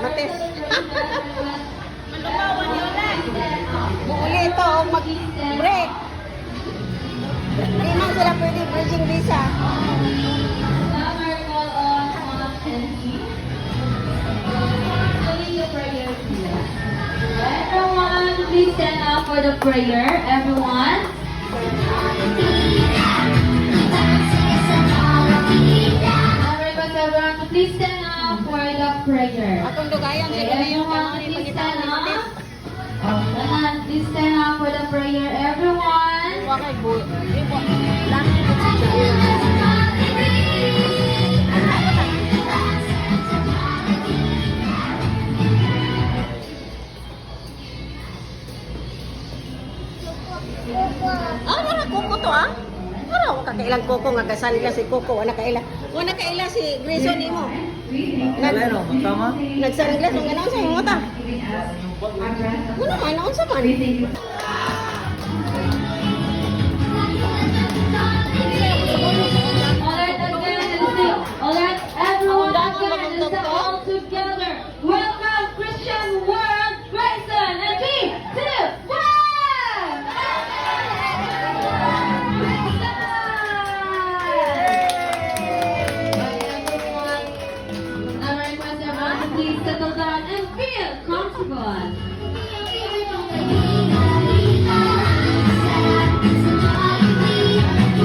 matis. Muli ito, mag-break. Hindi man sila pwede bridging visa. Everyone, please stand up for the prayer. Everyone. Everyone, please stand up for the prayer. Atong dugayan, Okay, sila yung everyone, kanang please ipagkita stand ni matis. up. Okay, please stand up for the prayer. Everyone. Wakay bu. Ah, wala kuko to ah. Wala ko kakailang kuko nga kasali lang si kuko. Wala kaila si Grayson nimo. Ano? Tama? Nagsariglas ang ganaon sa imong ta. Wala man naon sa man. Alright, alright, everyone, again, let's all together. Welcome, Christian World, Grayson, and 3, 2, 1! Alright, everyone, please settle down and feel comfortable.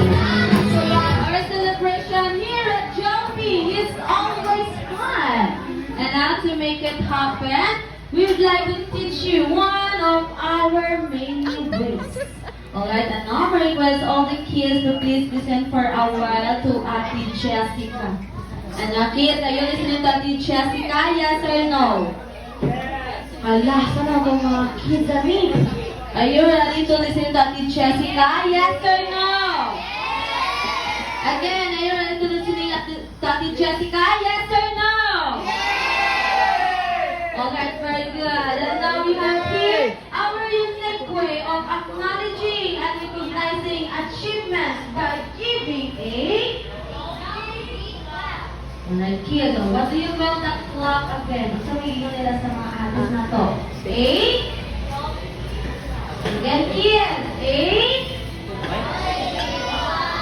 Our celebration here at Jollibee is always fun. And now to make it happen, we would like to teach you one of our main ways. Alright, and now we request all the kids to please listen for a while to Ate Jessica. And now kids, are you listening to Ate Jessica? Yes or no? Hala, saan ako mga kids ani? Are you ready to listen to Ate Jessica? Yes or no? Again, are you ready to listen to Ate Jessica? Yes or no? Alright, very good. And now we have here our unique way of acknowledging and recognizing achievements by giving a... Alright, kids, what do you call that clock again? Sabihin nila sa mga atos na to. A? Again, kids. A?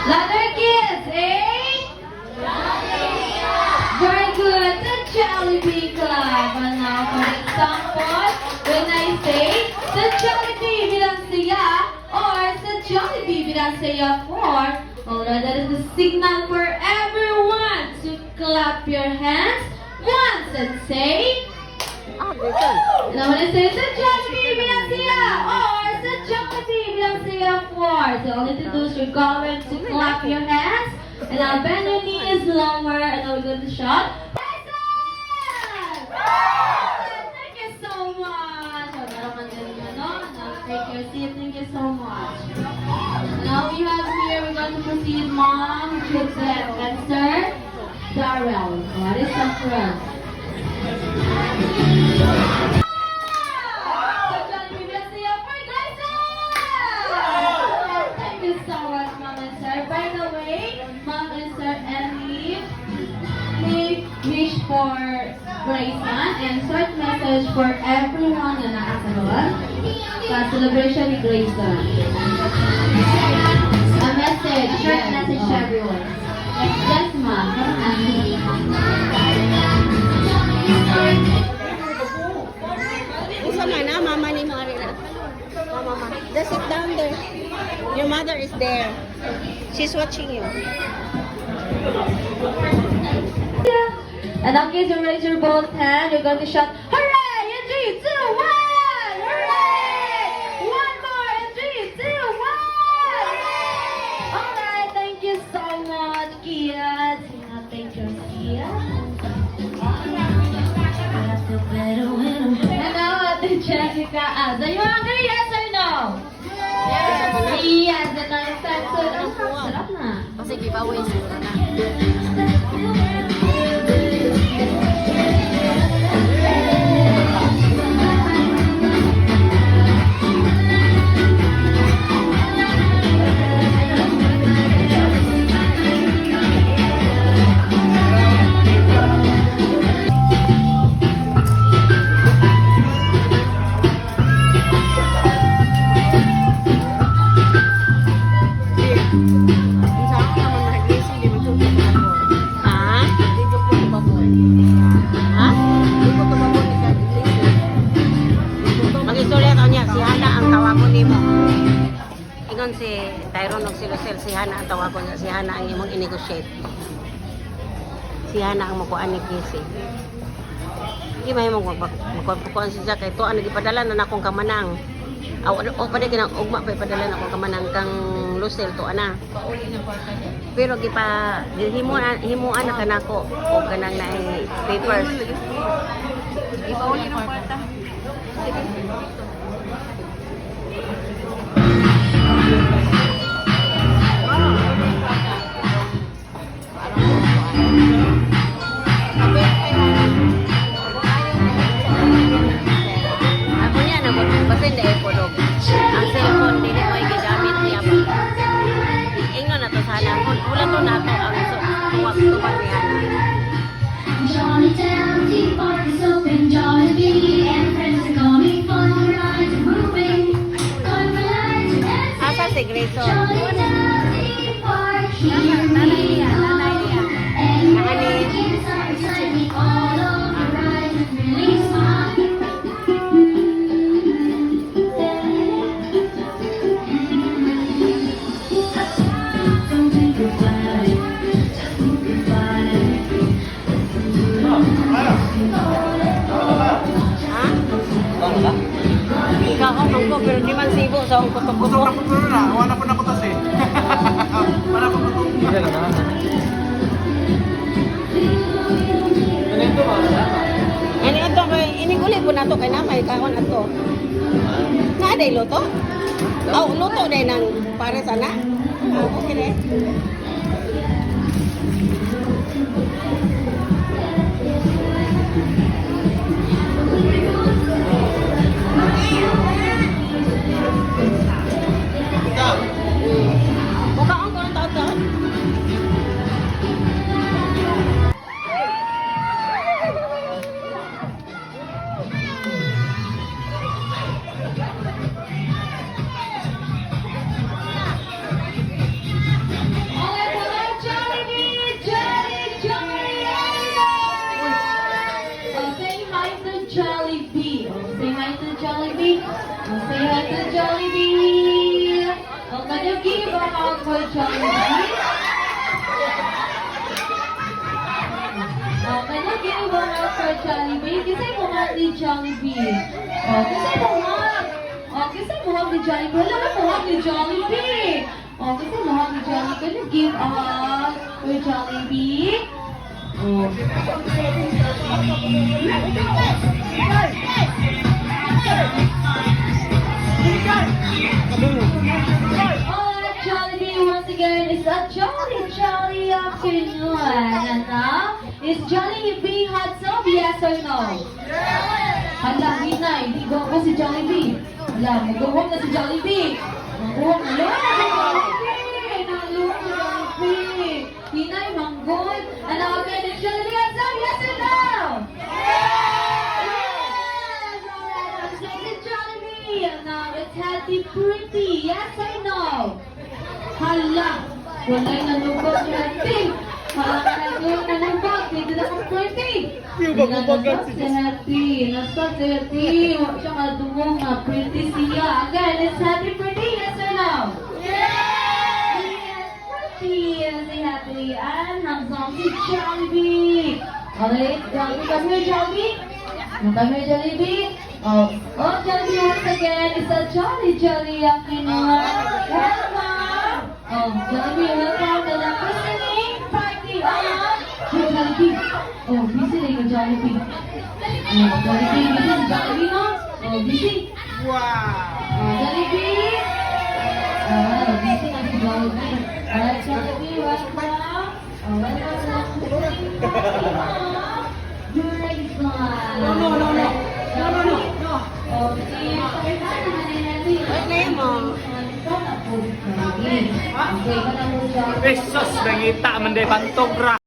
Louder, kids. A? Very good. The Jollibee Club. And now, for example, when I say the Jollibee bilang siya or the Jollibee bilang siya for, alright, that is the signal for everyone to clap your hands once and say, Ah, Grayson. now when I say the Jollibee bilang siya or the Jollibee bilang siya for, so all you need to do is you're going to clap your hands and now bend your knees lower and now we're going to shout, Grayson! Thank you so much! So, meron man din ano, now take your seat, thank you so much. Now we have here, we're going to proceed Mom, Joseph, and Sir Darrell. What is the friend? Thank you so much, Mom and Sir. By the way, Mom and Sir Emily, we wish for Grayson and short message for everyone na nakasaroon sa celebration ni Grayson. A message, short message to everyone. Yes, Mom. Isa man ah, mama ni mo ari na. Mama. Just sit down there. Your mother is there. She's watching you. And now kids, you raise your both hand. You're going to shout, hooray! In 3, 2, 1! Hooray! One more! In 3, 2, 1! Alright, thank you so much, kids. Now take your seat. And now, Ate Jessica asks, are you hungry? Yes or no? Yes! Yes! And now it's time to... Sarap na. Kasi giveaway sila na. Ingon si Tyrone og si Lucille, si Hana ang tawagon niya. Si Hana ang imong i-negotiate. Si Hana ang makuan ni Casey. Hindi mahimong magkukuan si Jack. Ito ang nagipadala na akong kamanang. O pa din ugma pa ipadala na akong kamanang kang Lucille to ana. Pero himuan na kanako o kanang na papers. Ipauli ng kwarta. Ako niya na mo kasi hindi ay pulog. Ang cellphone din ko ay gigamit niya ba. Ingon na to sana. Wala to nato ang tuwag niya. Jolly town, tea party's open, Jolly Bee and friends are coming for the ride, moving, going for lunch and dancing. Asa si Grayson? Jolly town, tea party, here we go. Everybody gets so excited, all of the rides are really fun. Don't think about it, just think about it. Ha? Ikaw ako mangko pero di man sibo sa akong kutok-kutok. Wala po na kutas eh. Wala po kutok. Ano ito ba? Ano ito kay iniguli po nato kay namay kahon ato. Na day luto? Oh, luto day nang para sana. Oh, okay day. Mukhaon ko ng taon-taon. Alright, Jollibee! Jollibee! Oh, say hi to Jollibee. Oh, say hi to Jollibee. Oh, say hi to Jollibee. Oh, can you give a hug for Jollibee? Oh, can you give a hug for Jollibee? Kasi mo hug ni Jollibee. Oh, kasi mo hug. Oh, kasi mo hug ni Jollibee. Wala na mo hug ni Jollibee. Oh, kasi mo hug ni Jollibee. Can you give a hug for Jollibee? Oh. Alright, Jollibee, once again, it's a jolly afternoon. And now, is Jollibee hot soap, yes or no? Hala, Hinay, hindi ko ako si Jollibee. Hala, mag-uwag na si Jollibee. Mag-uwag na yun si Jollibee. Naluwag si Jollibee. Hinay, manggol. And now again, is Jollibee hot soap, yes or no? Yes! Alright, I'm saying it's Jollibee. And now, it's healthy pretty, yes or no? Hala, wala'y nalubog si Healthy. Hala, nalubog, dito na kang pretty. Nalubog si Healthy. Nasa si Healthy. Huwag siya madungong na pretty siya. Again, it's Healthy pretty, yes or no? Yes! Yes, pretty si Healthy. And handsome si Jollibee. Alright, Jollibee, come here, Jollibee. Come here, Jollibee. Oh, Jollibee once again. It's a jolly afternoon. Welcome. Oh, Jollibee, welcome to the listening party of Jollibee. Oh, busy na yung Jollibee. Oh, Jollibee, busy si Jollibee, no? Oh, busy. Wow! Oh, Jollibee. Oh, busy na si Jollibee. Alright, Jollibee, welcome. Oh, welcome to the listening party of Jollibee. No. Oh, see you. Wait na yun mo. Okay, Besos, nangita man day pantog ra.